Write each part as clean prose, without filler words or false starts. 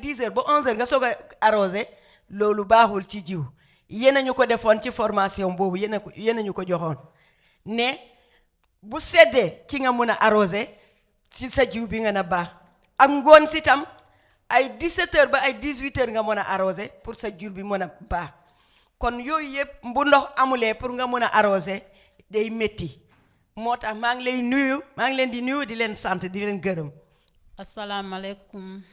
10h ba 11h nga soog a arrosé loolu baaxul ci jiw yéen a ñu ko defoon ci formation boobu yéen a ñu ko joxoon ne bu seddee ci nga mën a arrosé ci sa jiw bi nga na baax ak ngoon si tam ay 17h ba ay 18h nga mën a arrosé pour sa jiw bi mën a baax kon yooyu yëpp bu ndox amulee pour nga mën a arrosé day métti moo tax maa ngi leen di nuyu di leen sant di leen gërëm. Assalamualaikum.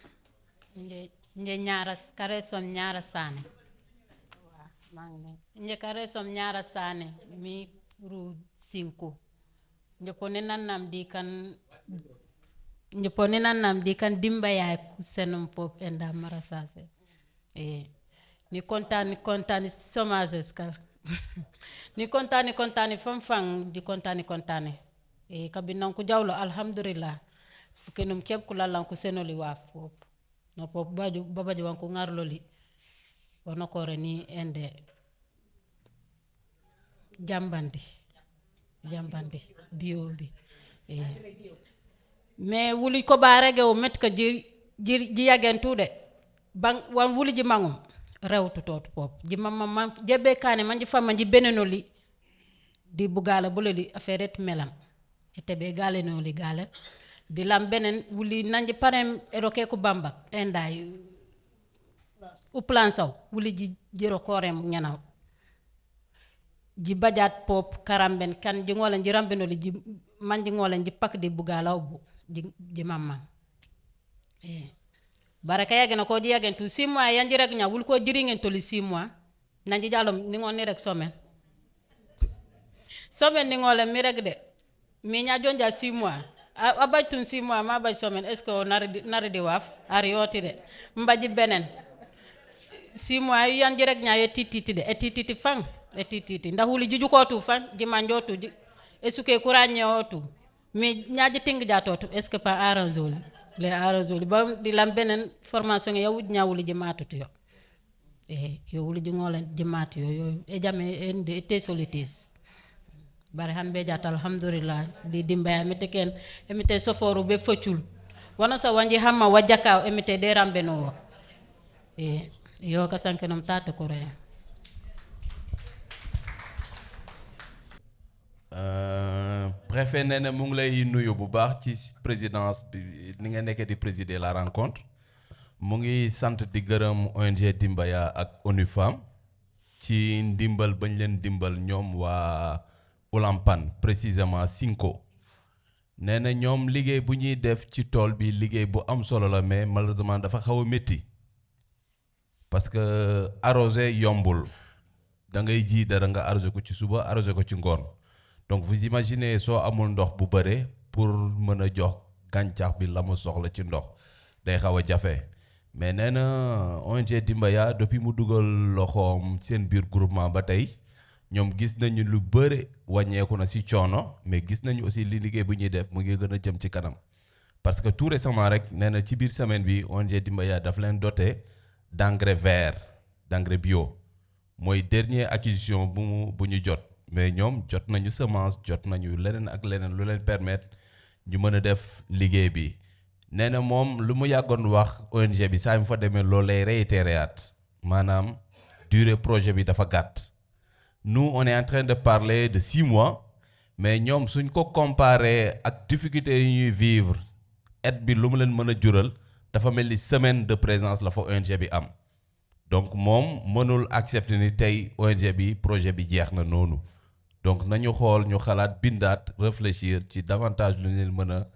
Nje nyara kare som nyara sane. Wa mangne. Nje kare som nyara sane mi ru 5. Nje pone nanam di kan dimba yaay ku senum pop enda marasase. Ni kontani somases kar. Ni kontani fam di kontani. Kabinan ku jawlo alhamdulillah. Fukenum kep ku lalan ku senoli waf pop no pop babaji wanku ngarloli wono kore ni ende jambandi biobi mais wuli ko barege o met ka ji yagentude bang wan wuli ji mangum rewtu tot pop ji mamma jebe kane manji fama ji benenoli di bugala boleli affaire melam etebe galenoli galen di lam benen wuli nanji parem eroke ko bambak enday u plan saw wuli ji jiro korem nyanaw ji bajat pop karamben kan ji ngolen ji rambenoli ji manji ngolen ji pak di bugalaw bu ji mamma baraka yagena ko ji yagen tu 6 mois yanji rek nya wul ko jiri ngen toli 6 mois nanji jalom ni ngoni rek somen ni ngolem mi rek de mi nya jonja 6 mois abaj tun 6 mois ma baj somen est ce que nari di waf ari yoti de mbaji benen 6 mois yanji rek nya ye tititi de tititi fang tititi ndax wuli juju ko tu fan ji manjotu ji esuke kuranye otu mi nyaaji ting jatotu est ce que pas arrangoli les arrangoli ba di lam benen formation ya wud nyawuli ji matutu yo yo wuli ji ngolen ji matu yo e jame ende te solitis bare han be jata alhamdulillah di dimbaya miteken emite soforu be focul wana sa wanji hamma wajaka emite de rambeno yo kasankenum tata kore préfet nee na mu ngi lay nuyu bu baax ci présidence bi ni nga nekkee di présider la rencontre mu ngi sant di gërëm ONG Dimbaya ak ONU Femmes ci ndimbal bañ leen dimbal ñoom waa Ulampan précisément 5 nee na ñoom liggéey bu ñuy def ci tool bi liggéey bu am solo la mais malheureusement dafa xaw a métti parce que arroser yombul da ngay ji dara nga arroser ko ci suba arroser ko ci ngoon donc vous imaginez soo amul ndox bu bëre pour mën a jox gàncax bi la mu soxla ci ndox day xaw a jafe mais nee na ONG Dimbaya depuis mu dugal loxoom seen biir groupement ba tey ñoom gis nañu lu bëre wàññeeku na ci coono mais gis nañu aussi li liggéey bu ñuy def mu ngi gën a jëm ci kanam parce que tout récemment rek nee na ci biir semaine bi ONG Dimbaya daf leen doté d'engrais vert d'engrais bio mooy dernière acquisition bu ñu jot mais ñoom jot nañu semence jot nañu leneen ak leneen lu leen permettre ñu mën a def liggéey bi nee na moom lu mu yàggoon wax ONG bi saa mu fa demee loolu lay réitéréat maanaam durée projet bi dafa gàtt. Nous on est en train de parler de 6 mois mais ñoom suñ ko comparé ak difficulté yi ñuy vivre aide bi lu mu leen mën a jural dafa mel ni semaine de présence la fa ONG bi am donc moom mënul accepter ni tey ONG bi projet bi jeex na noonu donc nañu xool ñu xalaat bindaat réfléchir ci davantage lu leen mën a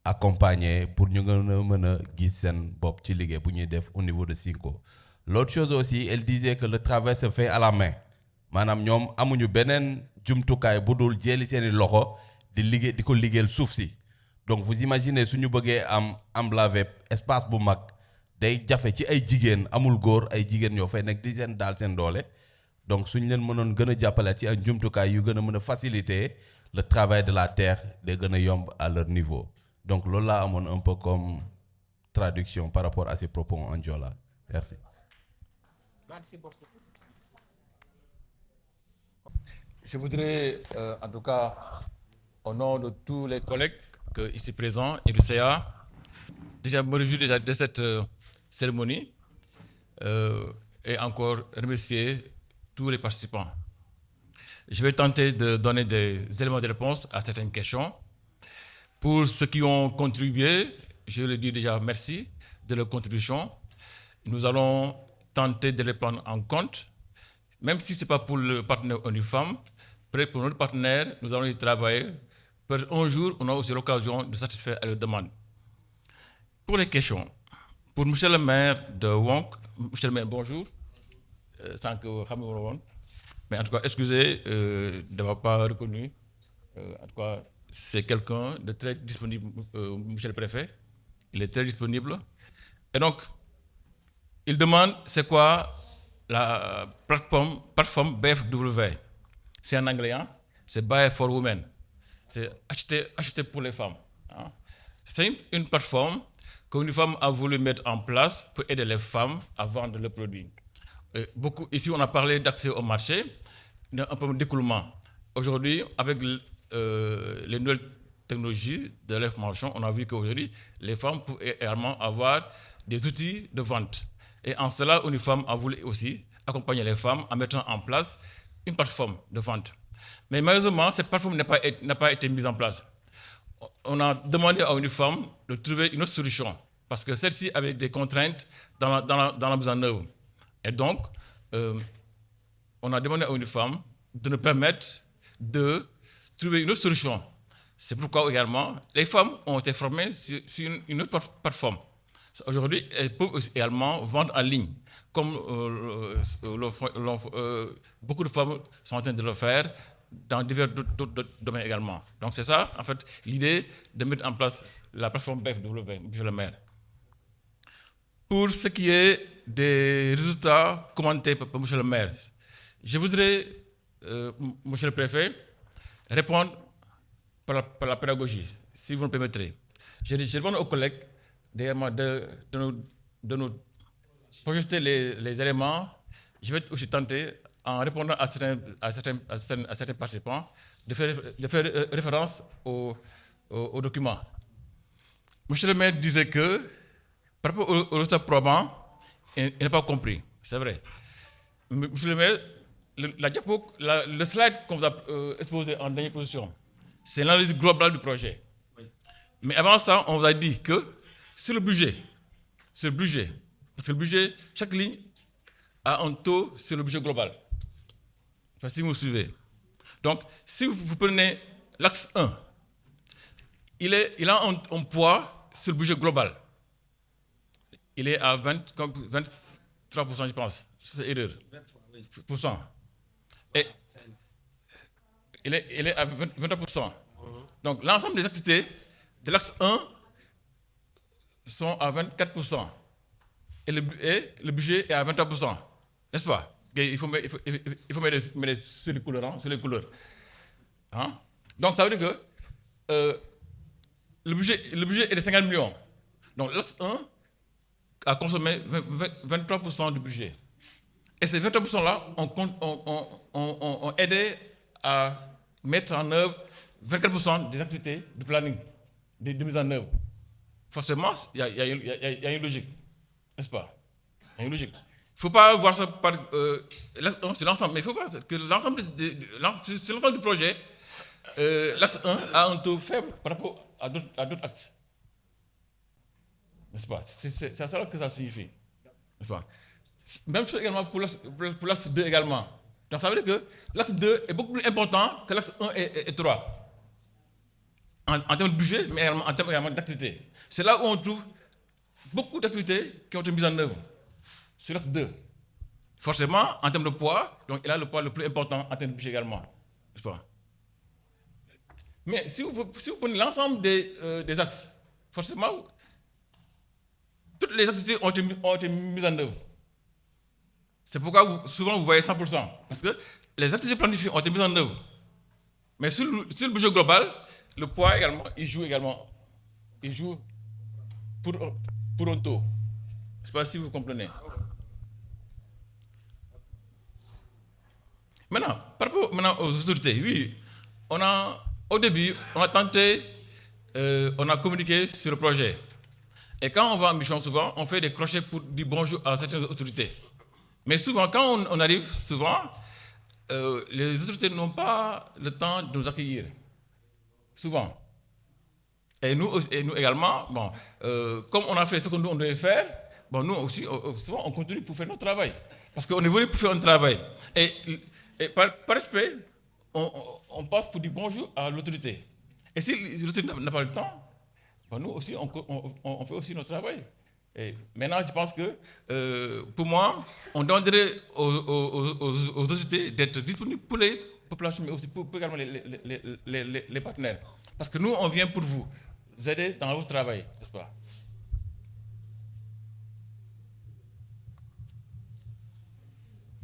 accompagner pour ñu mën a gis seen bopp ci liggéey bu ñuy def au niveau de Cinco. L'autre chose aussi elle disait que le travail se fait à la main maanaam ñoom amuñu beneen jumtukaay bu dul jëli seeni loxo di liggéey di ko liggéeyal suuf si donc vous imaginez suñu bëggee am emblavé espace bu mag day jafe ci ay jigéen amul góor ay jigéen ñoo fay nekk di seen daal seen doole donc suñu leen mënoon gën a jàppale ci ay jumtukaay yu gën a mën a faciliter le travail de la terre day gën a yomb à leur niveau donc loolu laa amoon un peu comme traduction par rapport à ces propos en Joola merci. Merci beaucoup. Je voudrais, en tout cas, au nom de tous les collègues ici présents et du CA, déjà me réjouir déjà de cette cérémonie et encore remercier tous les participants. Je vais tenter de donner des éléments de réponse à certaines questions. Pour ceux qui ont contribué, je le dis déjà merci de leur contribution. Nous allons tenter de les prendre en compte, même si ce n'est pas pour le partenaire ONU Femmes, pour notre partenaire, nous allons y travailler. Un jour, on a aussi l'occasion de satisfaire à leurs demandes. Pour les questions, pour M. le maire de Wonk, M. le maire, bonjour, sans que vous mais en tout cas, excusez de n'avoir pas reconnu. En tout cas, c'est quelqu'un de très disponible, M. le préfet. Il est très disponible. Et donc, il demande c'est quoi la plateforme BFW. C'est en anglais, hein? C'est Buy for Women. C'est acheter pour les femmes. Hein? C'est une plateforme qu'une femme a voulu mettre en place pour aider les femmes à vendre leurs produits. Ici, on a parlé d'accès au marché, un peu d'écoulement. Aujourd'hui, avec les nouvelles technologies de l'information, on a vu qu'aujourd'hui, les femmes peuvent également avoir des outils de vente. Et en cela, une femme a voulu aussi accompagner les femmes en mettant en place une plateforme de vente. Mais malheureusement, cette plateforme n'a pas été mise en place. On a demandé à une femme de trouver une autre solution, parce que celle-ci avait des contraintes dans la mise en œuvre. Et donc, on a demandé à une femme de nous permettre de trouver une autre solution. C'est pourquoi également, les femmes ont été formées sur une autre plateforme. Aujourd'hui, elles peuvent également vendre en ligne, comme beaucoup de femmes sont en train de le faire dans divers d'autres domaines également. Donc c'est ça, en fait, l'idée de mettre en place la plateforme BFW, monsieur le maire. Pour ce qui est des résultats commentés par monsieur le maire, je voudrais, monsieur le préfet, répondre par la pédagogie, si vous me permettrez. Je demande aux collègues de nous projeter les éléments. Je vais aussi tenter, en répondant à certains participants, de faire référence aux documents. Monsieur le maire disait que, par rapport au résultat probant, il n'a pas compris. C'est vrai. Monsieur le maire, le slide qu'on vous a exposé en dernière position, c'est l'analyse globale du projet. Oui. Mais avant ça, on vous a dit que sur le budget, parce que le budget, chaque ligne a un taux sur le budget global. Enfin, si vous me suivez. Donc, si vous prenez l'axe 1, il a un poids sur le budget global. Il est à 23%, je pense. Je fais erreur. 23%. Et il est à 23%. Donc, l'ensemble des activités de l'axe 1 sont à 24%. Et le budget est à 23%. N'est-ce pas? Il faut mettre sur les couleurs. Hein? Donc, ça veut dire que le budget est de 50 millions. Donc, l'axe 1 a consommé 23% du budget. Et ces 23%-là ont aidé à mettre en œuvre 24% des activités du planning, de mise en œuvre. Forcément, il y a une logique, n'est-ce pas? Il y a une logique. Il ne faut pas voir ça par... c'est l'ensemble, mais il faut voir que l'ensemble du projet, l'axe 1 a un taux faible par rapport à d'autres axes. N'est-ce pas? C'est ça que ça signifie. N'est-ce pas? Même chose également pour l'axe 2 également. Donc ça veut dire que l'axe 2 est beaucoup plus important que l'axe 1 et 3. En termes de budget, mais également, en termes également d'activité. C'est là où on trouve beaucoup d'activités qui ont été mises en œuvre sur l'axe 2. Forcément, en termes de poids, donc il a le poids le plus important en termes de budget également. N'est-ce pas? Mais si vous prenez l'ensemble des axes, forcément, toutes les activités ont été mises en œuvre. C'est pourquoi souvent vous voyez 100%. Parce que les activités planifiées ont été mises en œuvre. Mais sur le budget global, le poids également, il joue pour un taux. Je ne sais pas si vous comprenez. Maintenant, par rapport aux autorités, oui, au début, on a tenté, on a communiqué sur le projet. Et quand on va en mission, souvent, on fait des crochets pour dire bonjour à certaines autorités. Mais souvent, quand on arrive, souvent, les autorités n'ont pas le temps de nous accueillir. Souvent. Et nous également, bon, comme on a fait ce que nous on devait faire, bon, nous aussi, souvent, on continue pour faire notre travail. Parce qu'on est venu pour faire un travail. Et par respect, on passe pour dire bonjour à l'autorité. Et si l'autorité n'a pas le temps, bon, nous aussi, on fait aussi notre travail. Et maintenant, je pense que, pour moi, on donnerait aux autorités d'être disponibles pour les populations, mais aussi pour également les partenaires. Parce que nous, on vient pour vous aider dans votre travail, n'est-ce pas?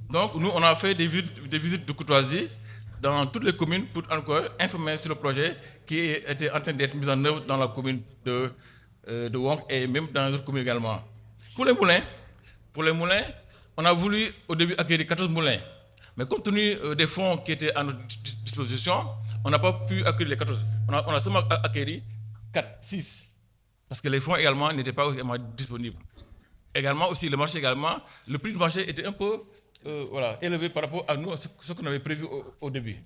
Donc, nous, on a fait des visites de courtoisie dans toutes les communes pour encore informer sur le projet qui était en train d'être mis en œuvre dans la commune de Wong et même dans les autres communes également. Pour les moulins, on a voulu au début acquérir 14 moulins. Mais compte tenu des fonds qui étaient à notre disposition, on n'a pas pu acquérir les 14. On a seulement acquéri 6. Parce que les fonds également n'étaient pas également disponibles. Également aussi, le marché également, le prix du marché était un peu élevé par rapport à nous, ce qu'on avait prévu au début.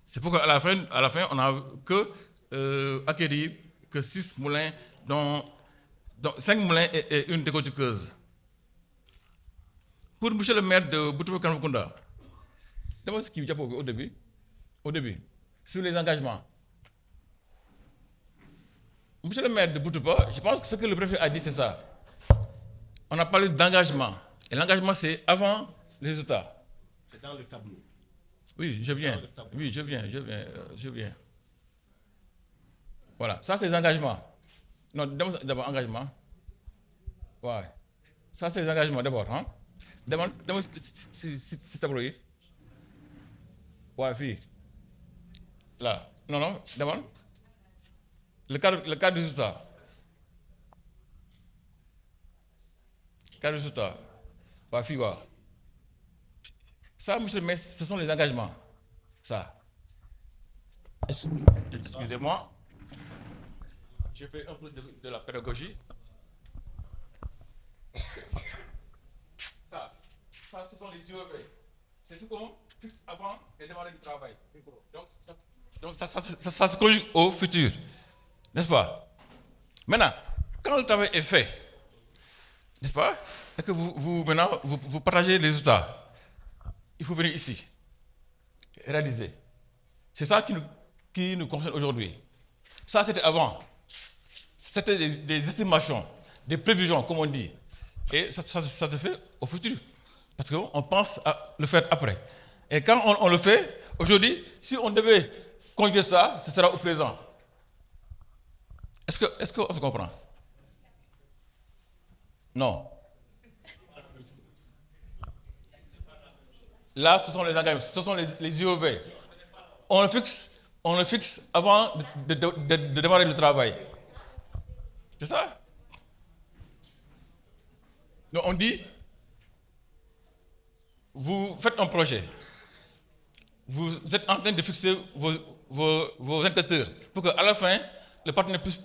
C'est pourquoi à la fin on n'a acquéri que 6 moulins, dont 5 moulins et une décortiqueuse. Pour monsieur le maire de Boutoupa Kanamukunda, d'abord ce qui au début, sur les engagements. Monsieur le maire de Boutoupa, je pense que ce que le préfet a dit, c'est ça. On a parlé d'engagement. Et l'engagement, c'est avant les résultats. C'est dans le tableau. Oui, je viens. Voilà, ça c'est les engagements. Non, d'abord engagement. Ouais. Ça c'est les engagements d'abord. Hein? D'abord, c'est tableau. Ouais, fille. Là. Non, d'abord. Le cadre du résultat. Cadre du résultat. Ouais, fille, ouais. Ça, monsieur le maire, ce sont les engagements. Ça. Excusez-moi. J'ai fait un peu de la pédagogie. Ça, ce sont les IEV. C'est ce qu'on fixe avant et démarrer le travail. Donc ça se conjugue au futur. N'est-ce pas? Maintenant, quand le travail est fait, n'est-ce pas? Et que maintenant, vous partagez les résultats. Il faut venir ici, réaliser. C'est ça qui nous concerne aujourd'hui. Ça, c'était avant. C'était des estimations, des prévisions, comme on dit. Et ça se fait au futur. Parce qu'on pense à le faire après. Et quand on le fait, aujourd'hui, si on devait conjuguer ça, ce sera au présent. Est-ce qu'on se comprend? Non. Là, ce sont les engagements, ce sont les IOV. On le fixe avant de démarrer le travail. C'est ça? Donc on dit, vous faites un projet. Vous êtes en train de fixer vos indicateurs pour qu'à la fin, le partenaire puisse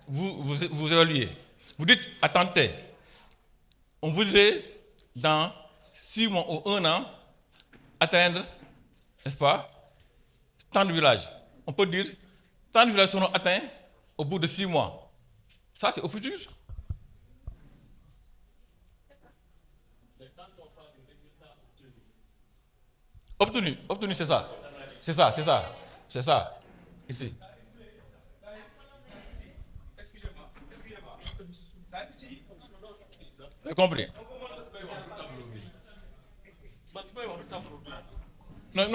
vous évaluer. Vous dites, attendez, on voudrait dans 6 mois ou 1 an, atteindre, n'est-ce pas, tant de villages. On peut dire, tant de villages seront atteints au bout de 6 mois. Ça, c'est au futur. Obtenu, c'est ça. C'est ça. Ici. Excusez-moi. J'ai compris. Non,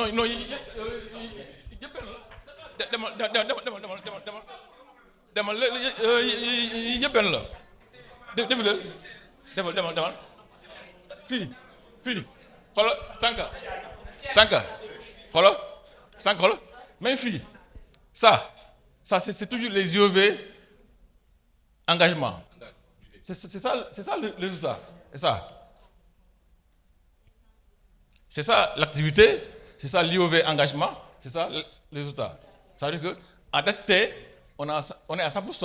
demal. Fii. Xoolal Sanka. Xoolal. Même fii. Ça c'est toujours les IOV engagement. C'est ça le résultat. C'est ça l'activité, c'est ça l'IOV engagement, c'est ça le résultat. Ça veut dire qu'en date T, on est à 100%.